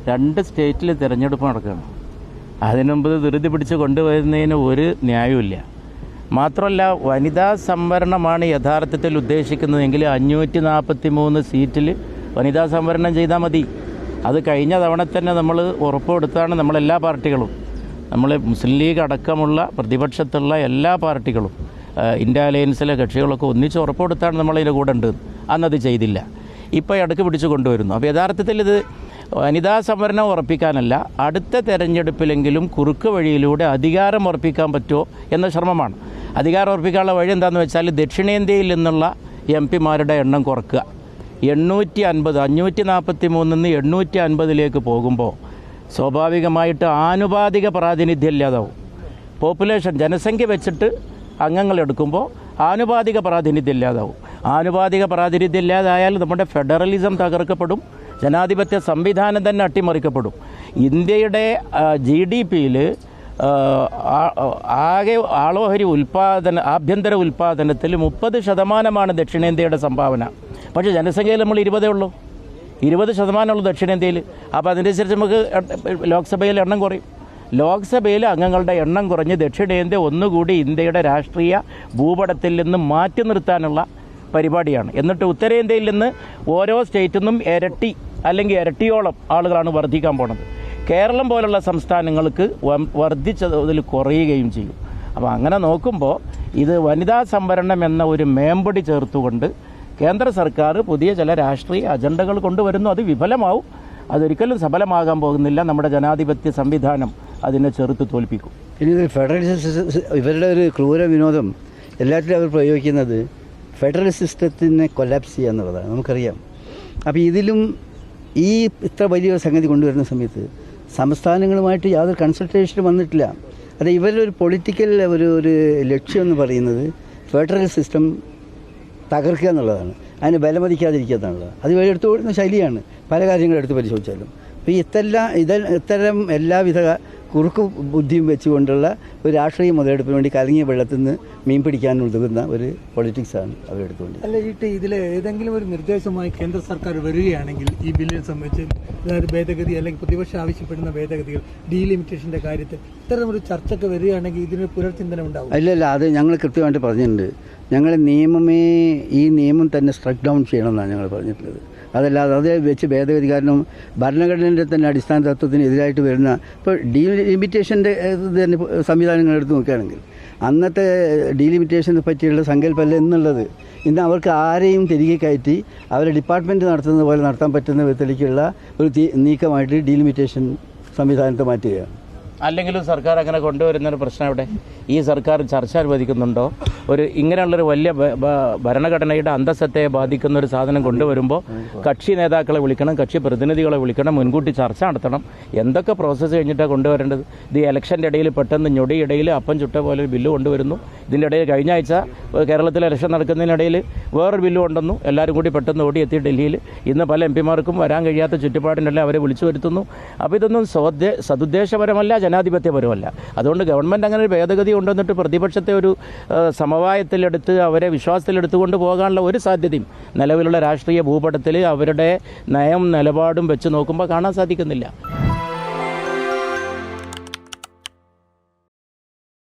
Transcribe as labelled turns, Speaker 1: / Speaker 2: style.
Speaker 1: 2 സ്റ്റേറ്റിൽ തിരഞ്ഞെടുപ്പ് നടക്കുകയാണ്. അതിനുമുമ്പ് ധൃതി പിടിച്ച് കൊണ്ടുവരുന്നതിന് ഒരു ന്യായവുമില്ല. മാത്രമല്ല, വനിതാ സംവരണമാണ് യഥാർത്ഥത്തിൽ ഉദ്ദേശിക്കുന്നതെങ്കിൽ 543 സീറ്റിൽ വനിതാ സംവരണം ചെയ്താൽ മതി. അത് കഴിഞ്ഞ തവണ തന്നെ നമ്മൾ ഉറപ്പുകൊടുത്താണ് നമ്മളെല്ലാ പാർട്ടികളും, നമ്മൾ മുസ്ലിം ലീഗ് അടക്കമുള്ള പ്രതിപക്ഷത്തുള്ള എല്ലാ പാർട്ടികളും, ഇന്ത്യ അലയൻസിലെ കക്ഷികളൊക്കെ ഒന്നിച്ച് ഉറപ്പുകൊടുത്താണ് നമ്മളതിൻ്റെ കൂടെ ഉണ്ട്. അന്നത് ചെയ്തില്ല. ഇപ്പോൾ ഇടയ്ക്ക് പിടിച്ച് കൊണ്ടുവരുന്നു. അപ്പോൾ യഥാർത്ഥത്തിൽ ഇത് വനിതാ സംവരണം ഉറപ്പിക്കാനല്ല, അടുത്ത തെരഞ്ഞെടുപ്പിലെങ്കിലും കുറുക്ക് വഴിയിലൂടെ അധികാരം ഉറപ്പിക്കാൻ പറ്റുമോ എന്ന ശ്രമമാണ്. അധികാരം ഉറപ്പിക്കാനുള്ള വഴി എന്താണെന്ന് വെച്ചാൽ ദക്ഷിണേന്ത്യയിൽ നിന്നുള്ള MP-മാരുടെ എണ്ണം കുറക്കുക. 850 543 850 പോകുമ്പോൾ സ്വാഭാവികമായിട്ട് ആനുപാതിക പ്രാതിനിധ്യം ഇല്ലാതാവും. പോപ്പുലേഷൻ ജനസംഖ്യ വെച്ചിട്ട് അംഗങ്ങൾ എടുക്കുമ്പോൾ ആനുപാതിക പ്രാതിനിധ്യം ഇല്ലാതാവും. ആനുപാതിക പ്രാതിനിധ്യം ഇല്ലാതായാൽ നമ്മുടെ ഫെഡറലിസം തകർക്കപ്പെടും, ജനാധിപത്യ സംവിധാനം തന്നെ അട്ടിമറിക്കപ്പെടും. ഇന്ത്യയുടെ GDP-യിൽ ആകെ ആളോഹരി ആഭ്യന്തര ഉൽപ്പാദനത്തിൽ 30% ദക്ഷിണേന്ത്യയുടെ സംഭാവന. പക്ഷേ ജനസംഖ്യയിൽ നമ്മൾ 20% ഉള്ളൂ, 20% ദക്ഷിണേന്ത്യയിൽ. അപ്പോൾ അതിനനുസരിച്ച് നമുക്ക് ലോക്സഭയിൽ എണ്ണം കുറയും. ലോക്സഭയിൽ അംഗങ്ങളുടെ എണ്ണം കുറഞ്ഞ് ദക്ഷിണേന്ത്യ ഒന്നുകൂടി ഇന്ത്യയുടെ രാഷ്ട്രീയ ഭൂപടത്തിൽ നിന്ന് മാറ്റി നിർത്താനുള്ള പരിപാടിയാണ്. എന്നിട്ട് ഉത്തരേന്ത്യയിൽ നിന്ന് ഓരോ സ്റ്റേറ്റിൽ നിന്നും ഇരട്ടി അല്ലെങ്കിൽ ഇരട്ടിയോളം ആളുകളാണ് വർദ്ധിക്കാൻ പോണത്. കേരളം പോലുള്ള സംസ്ഥാനങ്ങൾക്ക് വർദ്ധിച്ചതിൽ കുറയുകയും ചെയ്യും. അപ്പോൾ അങ്ങനെ നോക്കുമ്പോൾ ഇത് വനിതാ സംവരണം എന്ന ഒരു മേമ്പടി ചേർത്തുകൊണ്ട് കേന്ദ്ര സർക്കാർ പുതിയ ചില രാഷ്ട്രീയ അജണ്ടകൾ കൊണ്ടുവരുന്നു. അത് വിഫലമാവും. അതൊരിക്കലും സഫലമാകാൻ പോകുന്നില്ല. നമ്മുടെ ജനാധിപത്യ സംവിധാനം അതിനെ ചെറുത്ത് തോൽപ്പിക്കും.
Speaker 2: ഇനി ഫെഡറലിസം ഇവരുടെ ഒരു ക്രൂര വിനോദം എല്ലാത്തിലും അവർ പ്രയോഗിക്കുന്നത് ഫെഡറൽ സിസ്റ്റത്തിനെ കൊലാപ്സ് ചെയ്യുക എന്നുള്ളതാണ്, നമുക്കറിയാം. അപ്പോൾ ഇതിലും ഈ ഇത്ര വലിയൊരു സംഗതി കൊണ്ടുവരുന്ന സമയത്ത് സംസ്ഥാനങ്ങളുമായിട്ട് യാതൊരു കൺസൾട്ടേഷനും വന്നിട്ടില്ല. അത് ഇവരുടെ ഒരു പൊളിറ്റിക്കൽ ഒരു ലക്ഷ്യം എന്ന് പറയുന്നത് ഫെഡറൽ സിസ്റ്റം തകർക്കുക എന്നുള്ളതാണ്, അതിനെ ബലമതിക്കാതിരിക്കുക എന്നുള്ളതാണ്. അത് എടുത്തു കൊടുക്കുന്ന ശൈലിയാണ് പല കാര്യങ്ങളും എടുത്ത് പരിശോധിച്ചാലും. അപ്പോൾ ഇത്തരം എല്ലാവിധ കുറുക്കു ബുദ്ധിയും വെച്ചുകൊണ്ടുള്ള ഒരു രാഷ്ട്രീയ മുതലെടുപ്പിന് വേണ്ടി കലങ്ങിയ വെള്ളത്തിൽ നിന്ന് മീൻ പിടിക്കാൻ ഉതകുന്ന ഒരു പൊളിറ്റിക്സാണ് അവരെടുത്തുകൊണ്ട്.
Speaker 3: അല്ല, ഇതിൽ ഏതെങ്കിലും ഒരു നിർദ്ദേശമായി കേന്ദ്ര സർക്കാർ വരികയാണെങ്കിൽ ഈ ബില്ലിനെ സംബന്ധിച്ച് അതായത് ഭേദഗതി അല്ലെങ്കിൽ പ്രതിപക്ഷം ആവശ്യപ്പെടുന്ന ഭേദഗതികൾ, ഡീലിമിറ്റേഷൻ്റെ കാര്യത്തിൽ ഇത്തരമൊരു ചർച്ചയ്ക്ക് വരികയാണെങ്കിൽ ഇതിന് പുനർചിന്തനം ഉണ്ടാവും?
Speaker 2: അല്ലല്ല, അത് ഞങ്ങൾ കൃത്യമായിട്ട് പറഞ്ഞിട്ടുണ്ട്. ഞങ്ങൾ ഈ നിയമം തന്നെ സ്ട്രക്ക് ഡൗൺ ചെയ്യണമെന്നാണ് ഞങ്ങൾ പറഞ്ഞിട്ടുള്ളത്. അതല്ലാതെ അത് വെച്ച് ഭേദഗതി, കാരണം ഭരണഘടനയുടെ തന്നെ അടിസ്ഥാന തത്വത്തിന് എതിരായിട്ട് വരുന്ന ഇപ്പോൾ ഡീലിമിറ്റേഷൻ്റെ തന്നെ സംവിധാനങ്ങൾ എടുത്ത് നോക്കുകയാണെങ്കിൽ അന്നത്തെ ഡീലിമിറ്റേഷനെ പറ്റിയുള്ള സങ്കല്പമല്ല എന്നുള്ളത്. ഇന്ന് അവർക്ക് ആരെയും തിരികെ കയറ്റി അവരെ ഡിപ്പാർട്ട്മെൻറ്റ് നടത്തുന്നത് പോലെ നടത്താൻ പറ്റുന്ന വിധത്തിലേക്കുള്ള ഒരു നീക്കമായിട്ട് ഡീലിമിറ്റേഷൻ സംവിധാനത്തെ മാറ്റുകയാണ്.
Speaker 1: അല്ലെങ്കിലും സർക്കാർ അങ്ങനെ കൊണ്ടുവരുന്നൊരു പ്രശ്നം ഇവിടെ ഈ സർക്കാർ ചർച്ച അനുവദിക്കുന്നുണ്ടോ? ഇങ്ങനെയുള്ളൊരു വലിയ ഭരണഘടനയുടെ അന്തസ്സത്തെ ബാധിക്കുന്ന ഒരു സാധനം കൊണ്ടുവരുമ്പോൾ കക്ഷി നേതാക്കളെ വിളിക്കണം, കക്ഷി പ്രതിനിധികളെ വിളിക്കണം, മുൻകൂട്ടി ചർച്ച നടത്തണം. എന്തൊക്കെ പ്രോസസ്സ് കഴിഞ്ഞിട്ടാണ് കൊണ്ടുവരേണ്ടത്? ഇത് ഇലക്ഷൻ്റെ ഇടയിൽ പെട്ടെന്ന് ഞൊടിയിടയിൽ അപ്പം ചുട്ട പോലെ ഒരു ബില്ല് കൊണ്ടുവരുന്നു. ഇതിൻ്റെ ഇടയിൽ കഴിഞ്ഞ ആഴ്ച കേരളത്തിൽ ഇലക്ഷൻ നടക്കുന്നതിനിടയിൽ വേറൊരു ബില്ല് കൊണ്ടുവന്നു. എല്ലാവരും കൂടി പെട്ടെന്ന് ഓടിയെത്തി ഡൽഹിയിൽ. ഇന്ന് പല MP-മാർക്കും വരാൻ കഴിയാത്ത ചുറ്റുപാടിനെല്ലാം അവരെ വിളിച്ചു വരുത്തുന്നു. അപ്പോൾ ഇതൊന്നും സതുദ്ദേശപരമല്ല, ജനാധിപത്യപരമല്ല. അതുകൊണ്ട് ഗവൺമെൻറ് അങ്ങനെ ഒരു ഭേദഗതി കൊണ്ടുവന്നിട്ട് പ്രതിപക്ഷത്തെ ഒരു സമവായത്തിലെടുത്ത് അവരെ വിശ്വാസത്തിലെടുത്തുകൊണ്ട് പോകാനുള്ള ഒരു സാധ്യതയും നിലവിലുള്ള രാഷ്ട്രീയ ഭൂപടത്തിൽ അവരുടെ നയം നിലപാടും വെച്ച് നോക്കുമ്പോൾ കാണാൻ സാധിക്കുന്നില്ല.